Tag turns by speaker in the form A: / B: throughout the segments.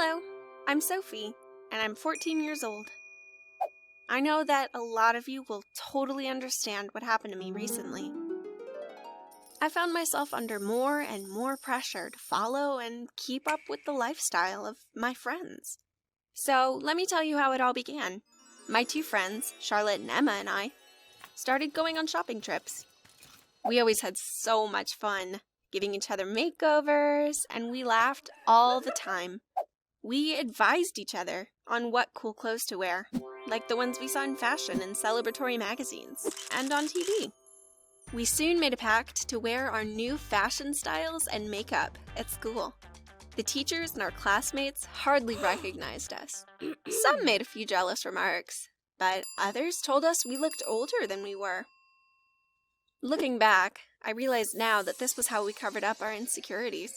A: Hello, I'm Sophie, and I'm 14 years old. I know that a lot of you will totally understand what happened to me recently. I found myself under more and more pressure to follow and keep up with the lifestyle of my friends. So let me tell you how it all began. My two friends, Charlotte and Emma, and I started going on shopping trips. We always had so much fun, giving each other makeovers, and we laughed all the time. We advised each other on what cool clothes to wear, like the ones we saw in fashion and celebratory magazines, and on TV. We soon made a pact to wear our new fashion styles and makeup at school. The teachers and our classmates hardly recognized us. Some made a few jealous remarks, but others told us we looked older than we were. Looking back, I realize now that this was how we covered up our insecurities.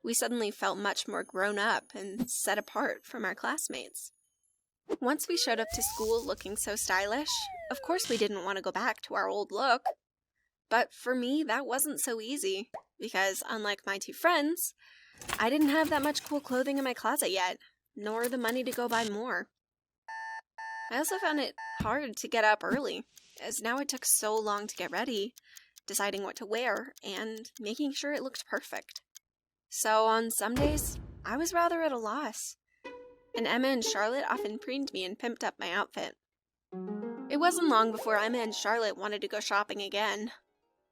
A: We suddenly felt much more grown up and set apart from our classmates. Once we showed up to school looking so stylish, of course we didn't want to go back to our old look. But for me, that wasn't so easy, because unlike my two friends, I didn't have that much cool clothing in my closet yet, nor the money to go buy more. I also found it hard to get up early, as now it took so long to get ready, deciding what to wear, and making sure it looked perfect. So on some days, I was rather at a loss, and Emma and Charlotte often preened me and pimped up my outfit. It wasn't long before Emma and Charlotte wanted to go shopping again,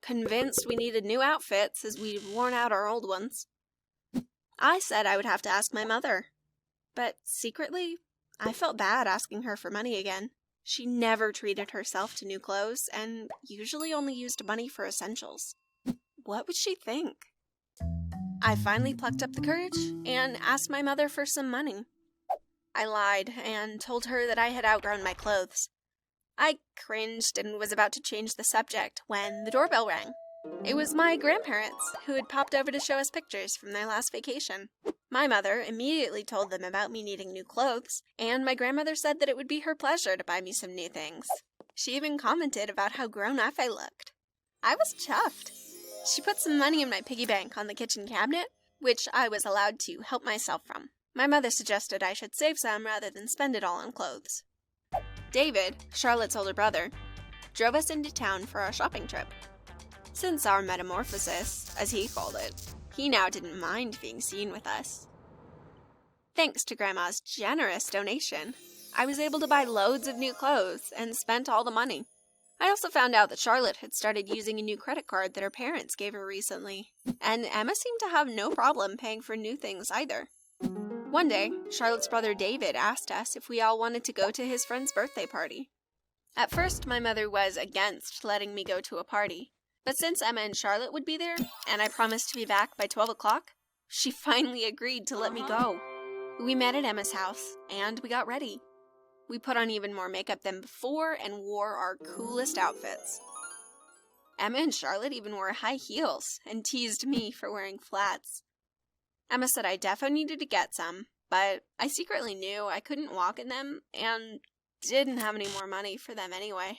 A: convinced we needed new outfits as we'd worn out our old ones. I said I would have to ask my mother, but secretly, I felt bad asking her for money again. She never treated herself to new clothes and usually only used money for essentials. What would she think? I finally plucked up the courage and asked my mother for some money. I lied and told her that I had outgrown my clothes. I cringed and was about to change the subject when the doorbell rang. It was my grandparents, who had popped over to show us pictures from their last vacation. My mother immediately told them about me needing new clothes, and my grandmother said that it would be her pleasure to buy me some new things. She even commented about how grown up I looked. I was chuffed. She put some money in my piggy bank on the kitchen cabinet, which I was allowed to help myself from. My mother suggested I should save some rather than spend it all on clothes. David, Charlotte's older brother, drove us into town for our shopping trip. Since our metamorphosis, as he called it, he now didn't mind being seen with us. Thanks to Grandma's generous donation, I was able to buy loads of new clothes and spent all the money. I also found out that Charlotte had started using a new credit card that her parents gave her recently, and Emma seemed to have no problem paying for new things either. One day, Charlotte's brother David asked us if we all wanted to go to his friend's birthday party. At first, my mother was against letting me go to a party, but since Emma and Charlotte would be there, and I promised to be back by 12 o'clock, she finally agreed to let me go. We met at Emma's house, and we got ready. We put on even more makeup than before and wore our coolest outfits. Emma and Charlotte even wore high heels and teased me for wearing flats. Emma said I defo needed to get some, but I secretly knew I couldn't walk in them and didn't have any more money for them anyway.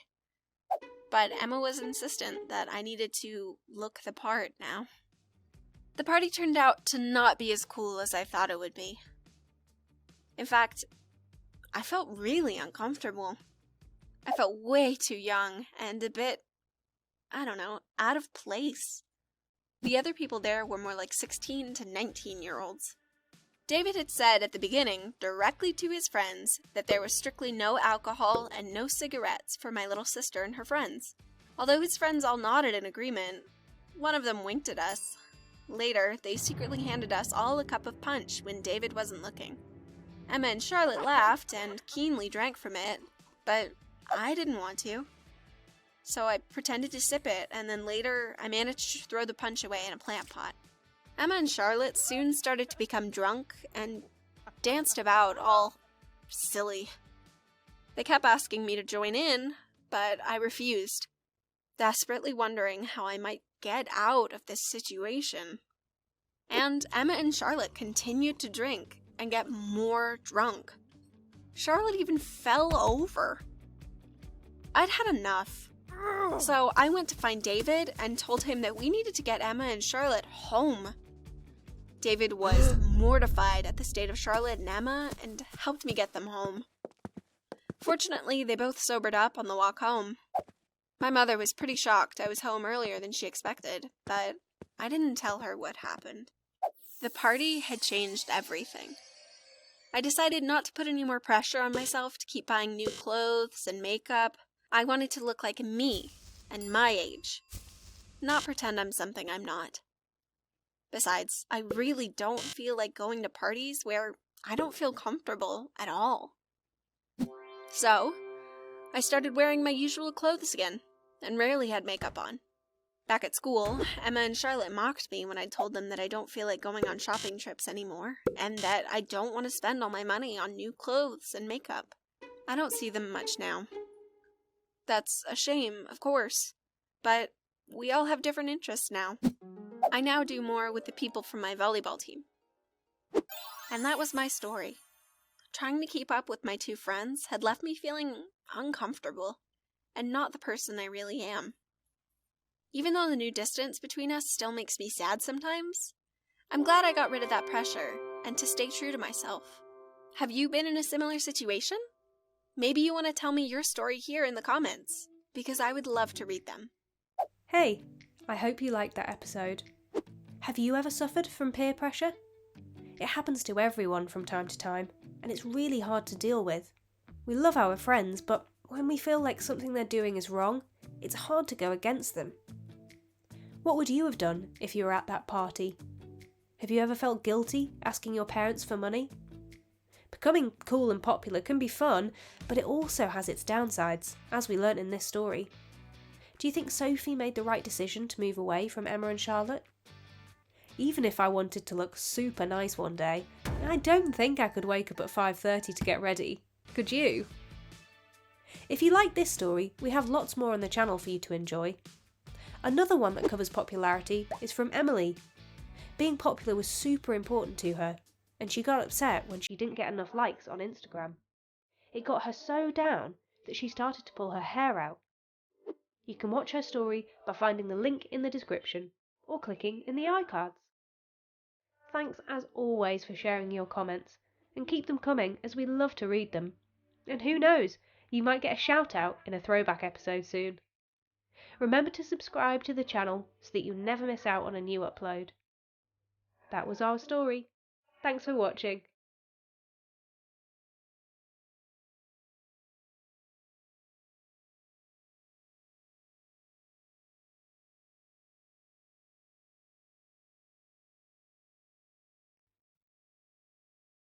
A: But Emma was insistent that I needed to look the part now. The party turned out to not be as cool as I thought it would be. In fact, I felt really uncomfortable. I felt way too young and a bit, out of place. The other people there were more like 16 to 19-year-olds. David had said at the beginning, directly to his friends, that there was strictly no alcohol and no cigarettes for my little sister and her friends. Although his friends all nodded in agreement, one of them winked at us. Later, they secretly handed us all a cup of punch when David wasn't looking. Emma and Charlotte laughed and keenly drank from it, but I didn't want to. So I pretended to sip it, and then later I managed to throw the punch away in a plant pot. Emma and Charlotte soon started to become drunk and danced about all silly. They kept asking me to join in, but I refused, desperately wondering how I might get out of this situation. And Emma and Charlotte continued to drink and get more drunk. Charlotte even fell over. I'd had enough. So I went to find David and told him that we needed to get Emma and Charlotte home. David was mortified at the state of Charlotte and Emma and helped me get them home. Fortunately, they both sobered up on the walk home. My mother was pretty shocked I was home earlier than she expected, but I didn't tell her what happened. The party had changed everything. I decided not to put any more pressure on myself to keep buying new clothes and makeup. I wanted to look like me and my age, not pretend I'm something I'm not. Besides, I really don't feel like going to parties where I don't feel comfortable at all. So, I started wearing my usual clothes again, and rarely had makeup on. Back at school, Emma and Charlotte mocked me when I told them that I don't feel like going on shopping trips anymore, and that I don't want to spend all my money on new clothes and makeup. I don't see them much now. That's a shame, of course, but we all have different interests now. I now do more with the people from my volleyball team. And that was my story. Trying to keep up with my two friends had left me feeling uncomfortable, and not the person I really am. Even though the new distance between us still makes me sad sometimes, I'm glad I got rid of that pressure and to stay true to myself. Have you been in a similar situation? Maybe you want to tell me your story here in the comments, because I would love to read them.
B: Hey, I hope you liked that episode. Have you ever suffered from peer pressure? It happens to everyone from time to time, and it's really hard to deal with. We love our friends, but when we feel like something they're doing is wrong, it's hard to go against them. What would you have done if you were at that party? Have you ever felt guilty asking your parents for money? Becoming cool and popular can be fun, but it also has its downsides, as we learnt in this story. Do you think Sophie made the right decision to move away from Emma and Charlotte? Even if I wanted to look super nice one day, I don't think I could wake up at 5:30 to get ready. Could you? If you like this story, we have lots more on the channel for you to enjoy. Another one that covers popularity is from Emily. Being popular was super important to her, and she got upset when she didn't get enough likes on Instagram. It got her so down that she started to pull her hair out. You can watch her story by finding the link in the description or clicking in the iCards. Thanks as always for sharing your comments, and keep them coming as we love to read them. And who knows, you might get a shout out in a throwback episode soon. Remember to subscribe to the channel so that you never miss out on a new upload. That was our story. Thanks for watching.